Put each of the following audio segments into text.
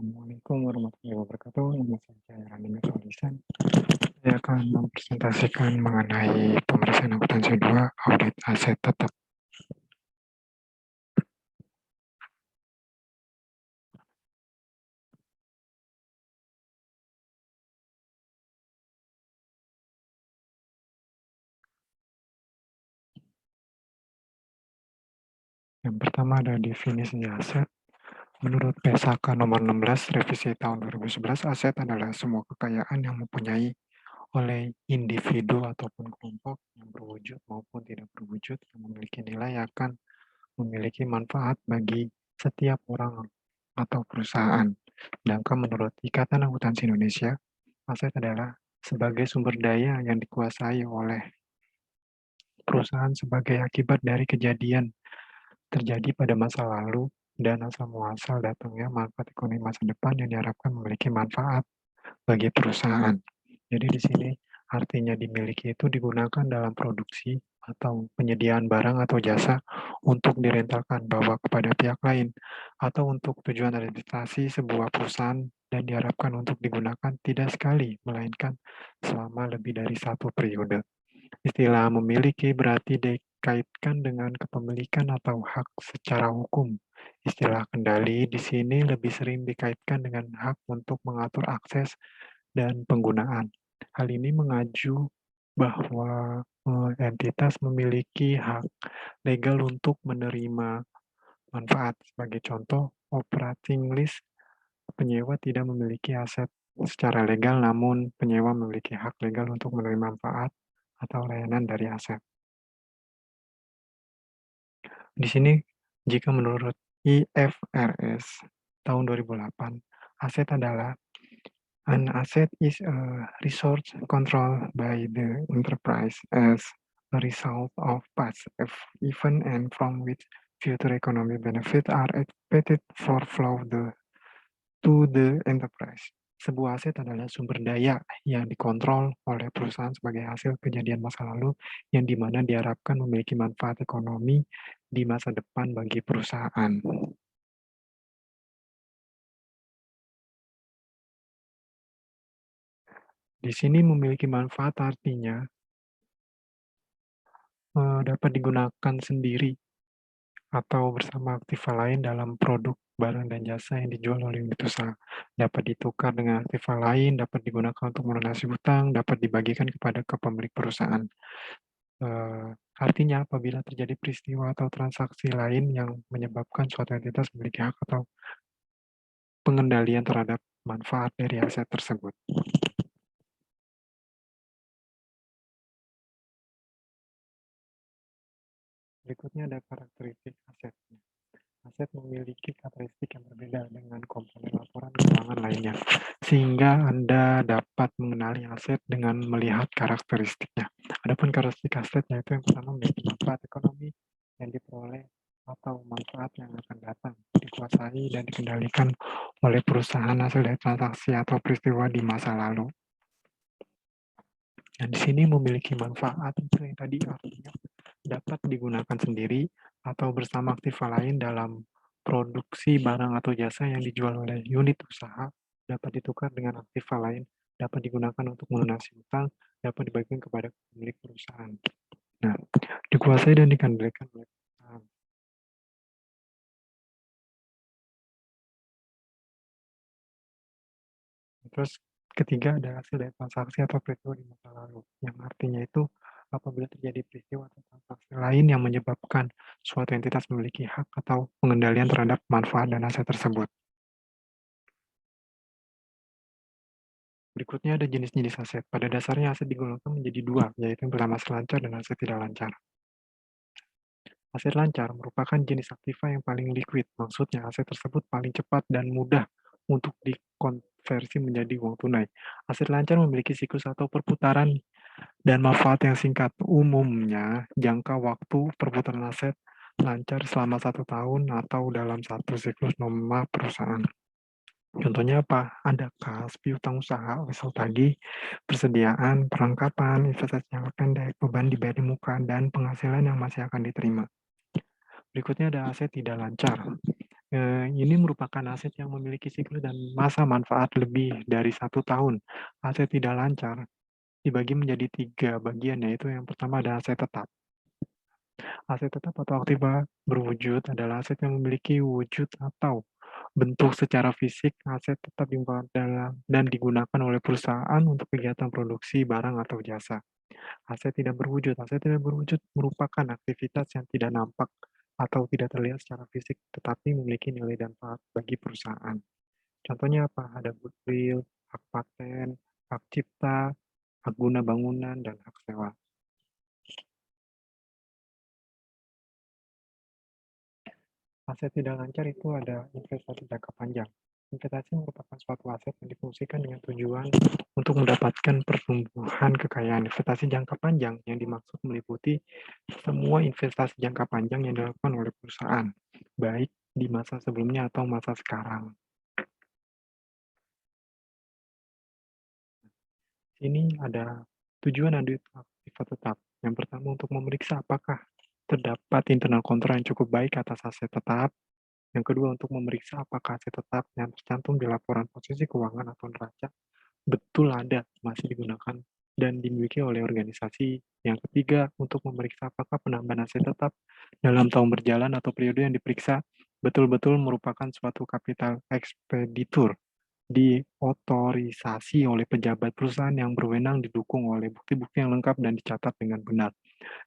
Assalamualaikum warahmatullahi wabarakatuh. Nama saya Rani Metrolisan. Saya akan mempresentasikan mengenai pemeriksaan akuntansi 2 audit aset tetap. Yang pertama ada definisi aset. Menurut PSAK nomor 16 revisi tahun 2011, aset adalah semua kekayaan yang mempunyai oleh individu ataupun kelompok yang berwujud maupun tidak berwujud yang memiliki nilai akan memiliki manfaat bagi setiap orang atau perusahaan. Sedangkan menurut Ikatan Akuntansi Indonesia, aset adalah sebagai sumber daya yang dikuasai oleh perusahaan sebagai akibat dari kejadian terjadi pada masa lalu dan asal muasal datangnya manfaat ekonomi masa depan yang diharapkan memiliki manfaat bagi perusahaan. Jadi di sini artinya dimiliki itu digunakan dalam produksi atau penyediaan barang atau jasa untuk direntalkan bahwa kepada pihak lain atau untuk tujuan administrasi sebuah perusahaan dan diharapkan untuk digunakan tidak sekali melainkan selama lebih dari satu periode. Istilah memiliki berarti dikaitkan dengan kepemilikan atau hak secara hukum. Istilah kendali di sini lebih sering dikaitkan dengan hak untuk mengatur akses dan penggunaan. Hal ini mengacu bahwa entitas memiliki hak legal untuk menerima manfaat. Sebagai contoh, operating lease penyewa tidak memiliki aset secara legal, namun penyewa memiliki hak legal untuk menerima manfaat atau layanan dari aset. Di sini, jika menurut IFRS tahun 2008, aset adalah an asset is a resource controlled by the enterprise as a result of past event and from which future economic benefits are expected for to the enterprise. Sebuah aset adalah sumber daya yang dikontrol oleh perusahaan sebagai hasil kejadian masa lalu yang dimana diharapkan memiliki manfaat ekonomi di masa depan bagi perusahaan. Di sini memiliki manfaat artinya dapat digunakan sendiri atau bersama aktiva lain dalam produk, barang, dan jasa yang dijual oleh unit usaha. Dapat ditukar dengan aktiva lain, dapat digunakan untuk melunasi hutang, dapat dibagikan kepada kepemilik perusahaan. Artinya apabila terjadi peristiwa atau transaksi lain yang menyebabkan suatu entitas memiliki hak atau pengendalian terhadap manfaat dari aset tersebut. Berikutnya ada karakteristik asetnya. Aset memiliki karakteristik yang berbeda dengan komponen laporan keuangan lainnya, sehingga Anda dapat mengenali aset dengan melihat karakteristiknya. Adapun karakteristik aset yaitu yang pertama memiliki manfaat ekonomi yang diperoleh atau manfaat yang akan datang, dikuasai dan dikendalikan oleh perusahaan hasil dari transaksi atau peristiwa di masa lalu. Dan di sini memiliki manfaat itu yang tadi artinya dapat digunakan sendiri atau bersama aktiva lain dalam produksi barang atau jasa yang dijual oleh unit usaha, dapat ditukar dengan aktiva lain, dapat digunakan untuk melunasi hutang, dapat dibagikan kepada pemilik perusahaan. Nah, dikuasai dan dikendalikan oleh perusahaan. Terus ketiga ada hasil dari transaksi atau peristiwa di masa lalu, yang artinya itu apabila terjadi peristiwa atau transaksi lain yang menyebabkan suatu entitas memiliki hak atau pengendalian terhadap manfaat dan aset tersebut. Berikutnya ada jenis-jenis aset. Pada dasarnya aset digolongkan menjadi dua, yaitu yang pertama aset lancar dan aset tidak lancar. Aset lancar merupakan jenis aktiva yang paling liquid, maksudnya aset tersebut paling cepat dan mudah untuk dikonversi menjadi uang tunai. Aset lancar memiliki siklus atau perputaran dan manfaat yang singkat. Umumnya, jangka waktu perputaran aset lancar selama 1 tahun atau dalam satu siklus norma perusahaan. Contohnya apa? Ada kas, piutang usaha, wesel tagih, persediaan, perlengkapan, investasi jangka pendek, beban dibayar di muka, dan penghasilan yang masih akan diterima. Berikutnya ada aset tidak lancar. Ini merupakan aset yang memiliki siklus dan masa manfaat lebih dari 1 tahun. Aset tidak lancar dibagi menjadi 3 bagian, yaitu yang pertama ada aset tetap. Aset tetap atau aktiva berwujud adalah aset yang memiliki wujud atau bentuk secara fisik. Aset tetap dan digunakan oleh perusahaan untuk kegiatan produksi barang atau jasa. Aset tidak berwujud. Aset tidak berwujud merupakan aktivitas yang tidak nampak atau tidak terlihat secara fisik, tetapi memiliki nilai dan manfaat bagi perusahaan. Contohnya apa? Ada goodwill, hak paten, hak cipta, hak guna bangunan, dan hak sewa. Aset tidak lancar itu ada investasi jangka panjang. Investasi merupakan suatu aset yang difungsikan dengan tujuan untuk mendapatkan pertumbuhan kekayaan. Investasi jangka panjang yang dimaksud meliputi semua investasi jangka panjang yang dilakukan oleh perusahaan, baik di masa sebelumnya atau masa sekarang. Ini ada tujuan audit aktiva tetap. Yang pertama untuk memeriksa apakah terdapat internal kontrol yang cukup baik atas aset tetap. Yang kedua untuk memeriksa apakah aset tetap yang tercantum di laporan posisi keuangan atau neraca betul ada, masih digunakan, dan dimiliki oleh organisasi. Yang ketiga untuk memeriksa apakah penambahan aset tetap dalam tahun berjalan atau periode yang diperiksa betul-betul merupakan suatu kapital ekspeditur diotorisasi oleh pejabat perusahaan yang berwenang, didukung oleh bukti-bukti yang lengkap dan dicatat dengan benar.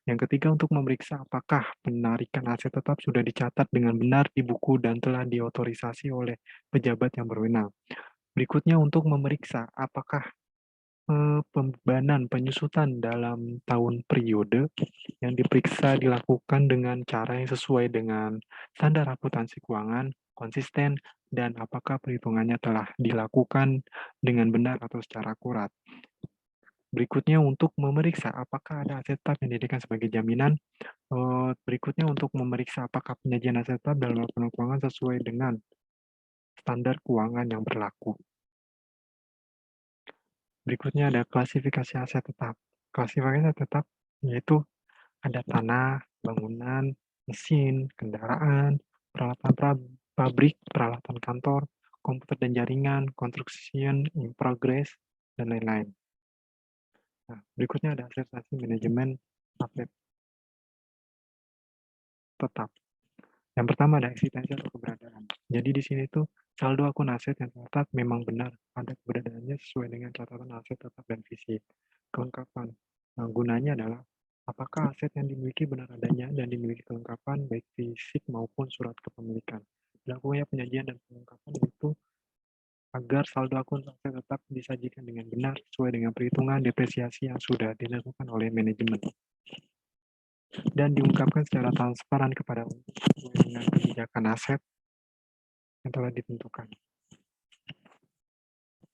Yang ketiga, untuk memeriksa apakah penarikan aset tetap sudah dicatat dengan benar di buku dan telah diotorisasi oleh pejabat yang berwenang. Berikutnya, untuk memeriksa apakah pembebanan penyusutan dalam tahun periode yang diperiksa dilakukan dengan cara yang sesuai dengan standar akuntansi keuangan, konsisten, dan apakah perhitungannya telah dilakukan dengan benar atau secara akurat. Berikutnya untuk memeriksa apakah ada aset tetap yang dijadikan sebagai jaminan. Berikutnya untuk memeriksa apakah penyajian aset tetap dalam laporan keuangan sesuai dengan standar keuangan yang berlaku. Berikutnya ada klasifikasi aset tetap. Klasifikasi aset tetap yaitu ada tanah, bangunan, mesin, kendaraan, peralatan pabrik, peralatan kantor, komputer dan jaringan, construction in progress, dan lain-lain. Nah, berikutnya ada aset manajemen aset tetap. Yang pertama ada eksistensi atau keberadaan. Jadi di sini tuh saldo akun aset yang tercatat memang benar ada keberadaannya sesuai dengan catatan aset tetap dan visi. Kelengkapan. Nah, gunanya adalah apakah aset yang dimiliki benar adanya dan dimiliki kelengkapan baik fisik maupun surat kepemilikan. Dilakukannya penyajian dan pengungkapan itu agar saldo akun aset tetap disajikan dengan benar sesuai dengan perhitungan depresiasi yang sudah dilakukan oleh manajemen dan diungkapkan secara transparan kepada sesuai dengan kebijakan aset yang telah ditentukan.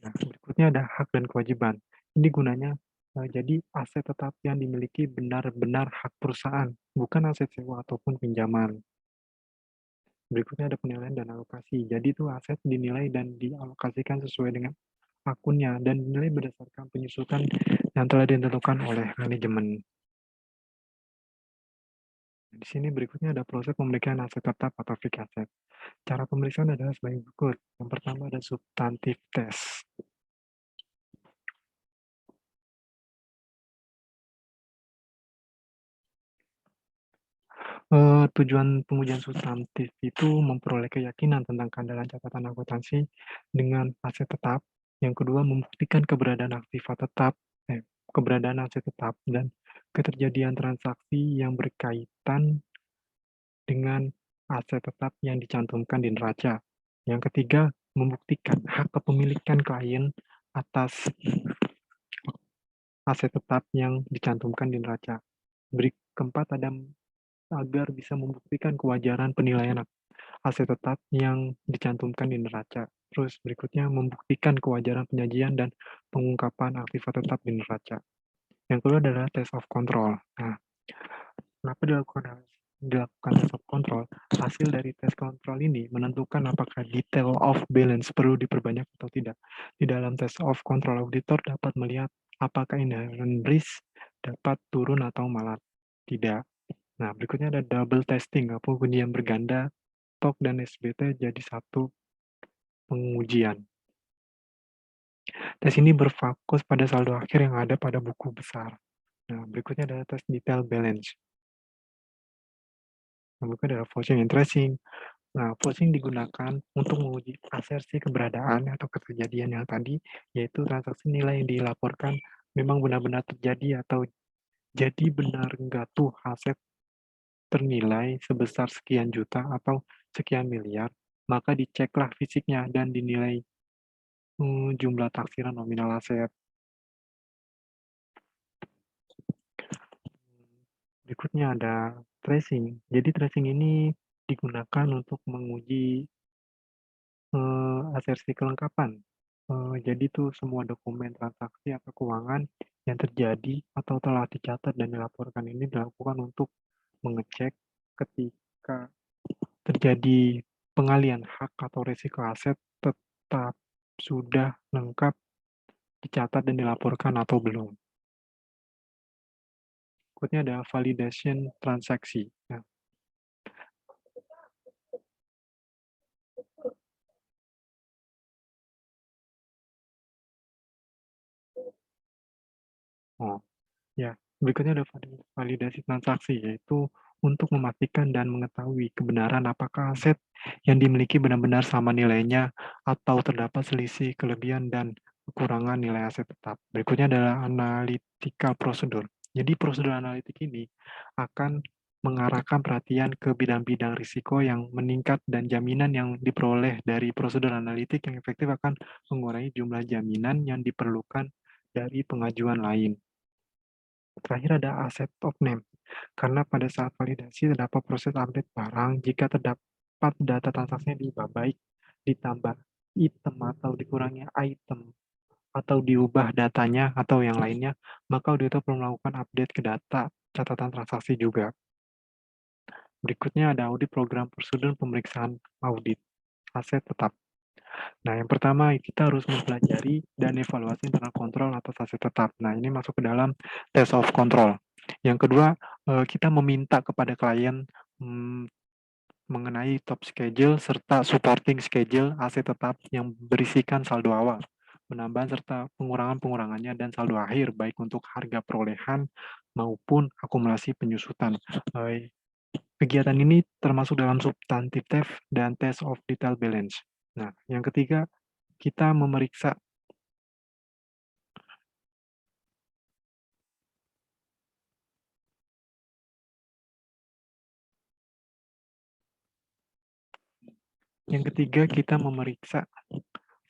Nah, berikutnya ada hak dan kewajiban. Ini gunanya jadi aset tetap yang dimiliki benar-benar hak perusahaan, bukan aset sewa ataupun pinjaman. Berikutnya ada penilaian dan alokasi. Jadi itu aset dinilai dan dialokasikan sesuai dengan akunnya dan dinilai berdasarkan penyusutan yang telah ditentukan oleh manajemen. Di sini berikutnya ada proses pemeriksaan aset tetap atau fixed asset. Cara pemeriksaan adalah sebagai berikut. Yang pertama ada substantif test. Tujuan pengujian substantif itu memperoleh keyakinan tentang keandalan catatan akuntansi dengan aset tetap. Yang kedua, membuktikan keberadaan aktiva tetap, keberadaan aset tetap, dan keterjadian transaksi yang berkaitan dengan aset tetap yang dicantumkan di neraca. Yang ketiga, membuktikan hak kepemilikan klien atas aset tetap yang dicantumkan di neraca. Keempat, ada agar bisa membuktikan kewajaran penilaian aset tetap yang dicantumkan di neraca. Terus berikutnya membuktikan kewajaran penyajian dan pengungkapan aktiva tetap di neraca. Yang kedua adalah test of control. Nah, kenapa dilakukan test of control? Hasil dari test control ini menentukan apakah detail of balance perlu diperbanyak atau tidak. Di dalam test of control, auditor dapat melihat apakah inherent risk dapat turun atau malah tidak. Nah, berikutnya ada double testing, atau pengujian berganda stok dan SBT jadi satu pengujian. Tes ini berfokus pada saldo akhir yang ada pada buku besar. Nah, berikutnya adalah tes detail balance. Yang berikutnya adalah forcing and tracing. Nah, forcing digunakan untuk menguji asersi keberadaan atau kejadian yang tadi, yaitu transaksi nilai yang dilaporkan memang benar-benar terjadi atau jadi benar nggak tuh aset ternilai sebesar sekian juta atau sekian miliar, maka diceklah fisiknya dan dinilai jumlah taksiran nominal aset. Berikutnya ada tracing. Jadi tracing ini digunakan untuk menguji asersi kelengkapan. Jadi tuh semua dokumen transaksi atau keuangan yang terjadi atau telah dicatat dan dilaporkan ini dilakukan untuk mengecek ketika terjadi pengalian hak atau resiko aset tetap sudah lengkap dicatat dan dilaporkan atau belum. Berikutnya ada validation transaksi. Nah, oh, ya, berikutnya ada validasi transaksi, yaitu untuk memastikan dan mengetahui kebenaran apakah aset yang dimiliki benar-benar sama nilainya atau terdapat selisih kelebihan dan kekurangan nilai aset tetap. Berikutnya adalah analytical prosedur. Jadi prosedur analitik ini akan mengarahkan perhatian ke bidang-bidang risiko yang meningkat dan jaminan yang diperoleh dari prosedur analitik yang efektif akan mengurangi jumlah jaminan yang diperlukan dari pengajuan lain. Terakhir ada asset of name, karena pada saat validasi terdapat proses update barang, jika terdapat data transaksinya diubah baik, ditambah item atau dikurangi item, atau diubah datanya atau yang lainnya, maka auditor perlu melakukan update ke data catatan transaksi juga. Berikutnya ada audit program prosedur pemeriksaan audit aset tetap. Nah, yang pertama kita harus mempelajari dan evaluasi internal kontrol atas aset tetap. Nah, ini masuk ke dalam test of control. Yang kedua, kita meminta kepada klien mengenai top schedule serta supporting schedule aset tetap yang berisikan saldo awal, penambahan serta pengurangan-pengurangannya dan saldo akhir baik untuk harga perolehan maupun akumulasi penyusutan. Kegiatan ini termasuk dalam substantif test dan test of detail balance. Nah, yang ketiga, kita memeriksa kita memeriksa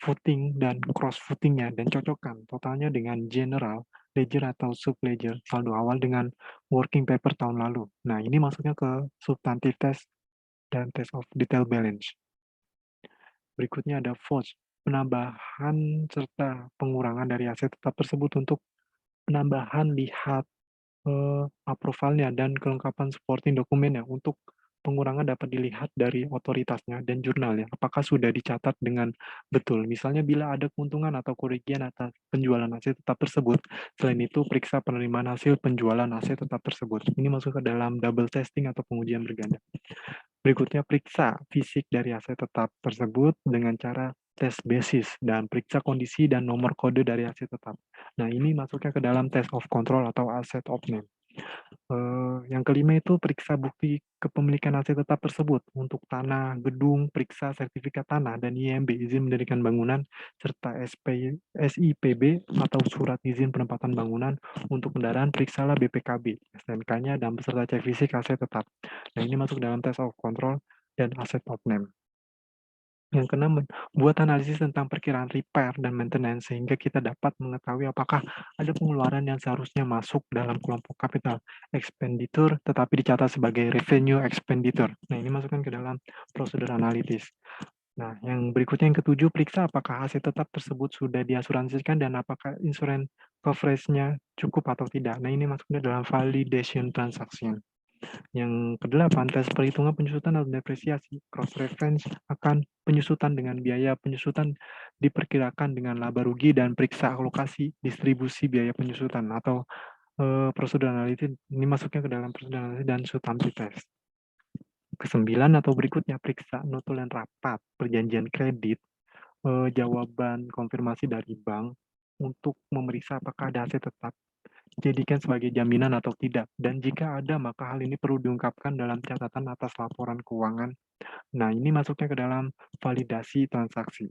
footing dan cross footingnya dan cocokkan totalnya dengan general ledger atau sub ledger saldo awal dengan working paper tahun lalu. Nah, ini masuknya ke substantif test dan test of detail balance. Berikutnya ada FOS, penambahan serta pengurangan dari aset tetap tersebut untuk penambahan lihat approval-nya dan kelengkapan supporting dokumennya. Untuk pengurangan dapat dilihat dari otoritasnya dan jurnalnya, apakah sudah dicatat dengan betul. Misalnya bila ada keuntungan atau kerugian atas penjualan aset tetap tersebut. Selain itu, periksa penerimaan hasil penjualan aset tetap tersebut. Ini masuk ke dalam double testing atau pengujian berganda. Berikutnya, periksa fisik dari aset tetap tersebut dengan cara tes basis dan periksa kondisi dan nomor kode dari aset tetap. Nah, ini masuknya ke dalam test of control atau asset of name. Yang kelima itu periksa bukti kepemilikan aset tetap tersebut untuk tanah, gedung, periksa sertifikat tanah dan IMB izin mendirikan bangunan serta SIPB atau surat izin penempatan bangunan. Untuk kendaraan periksalah BPKB, STNK-nya dan beserta cek fisik aset tetap. Nah, ini masuk dalam test of control dan asset of name. Yang keenam, buat analisis tentang perkiraan repair dan maintenance sehingga kita dapat mengetahui apakah ada pengeluaran yang seharusnya masuk dalam kelompok capital expenditure tetapi dicatat sebagai revenue expenditure. Nah, ini masukkan ke dalam prosedur analitis. Nah, yang berikutnya yang ketujuh, periksa apakah aset tetap tersebut sudah diasuransikan dan apakah insurance coverage-nya cukup atau tidak. Nah, ini masuknya dalam validation transaction. Yang kedelapan, tes perhitungan penyusutan atau depresiasi. Cross-reference akan penyusutan dengan biaya penyusutan diperkirakan dengan laba rugi dan periksa alokasi distribusi biaya penyusutan atau prosedur analitik. Ini masuknya ke dalam prosedur analitik dan substantif test. Kesembilan atau berikutnya, periksa notulen rapat, perjanjian kredit, jawaban konfirmasi dari bank untuk memeriksa apakah ada aset tetap, jadikan sebagai jaminan atau tidak. Dan jika ada, maka hal ini perlu diungkapkan dalam catatan atas laporan keuangan. Nah, ini masuknya ke dalam validasi transaksi.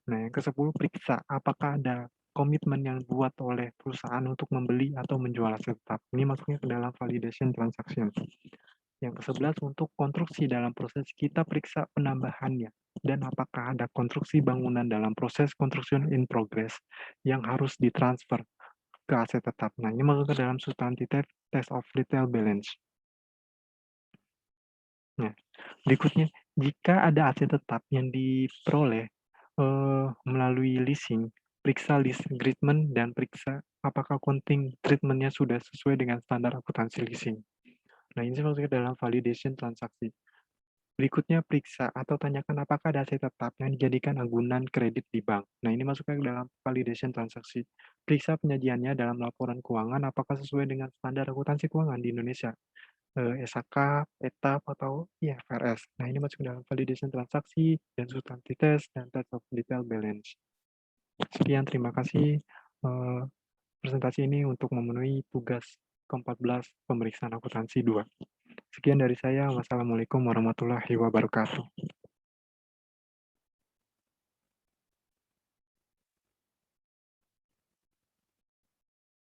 Nah, yang ke-10, periksa apakah ada komitmen yang dibuat oleh perusahaan untuk membeli atau menjual aset tetap. Ini masuknya ke dalam validation transaction. Yang ke-11, untuk konstruksi dalam proses, kita periksa penambahannya dan apakah ada konstruksi bangunan dalam proses construction in progress yang harus ditransfer ke aset tetap. Nah, ini masuk ke dalam substantive test of retail balance. Nah, berikutnya, jika ada aset tetap yang diperoleh melalui leasing, periksa lease agreement dan periksa apakah accounting treatment-nya sudah sesuai dengan standar akuntansi leasing. Nah, ini masuk ke dalam validation transaksi. Berikutnya, periksa atau tanyakan apakah ada aset tetap yang dijadikan agunan kredit di bank. Nah, ini masuknya ke dalam validation transaksi. Periksa penyajiannya dalam laporan keuangan apakah sesuai dengan standar akuntansi keuangan di Indonesia, SAK, ETAP, atau IFRS. Nah, ini masuk ke dalam validation transaksi dan substantive test dan test of detail balance. Sekian, terima kasih. Presentasi ini untuk memenuhi tugas ke-14 pemeriksaan akuntansi 2. Sekian dari saya. Wassalamualaikum warahmatullahi wabarakatuh.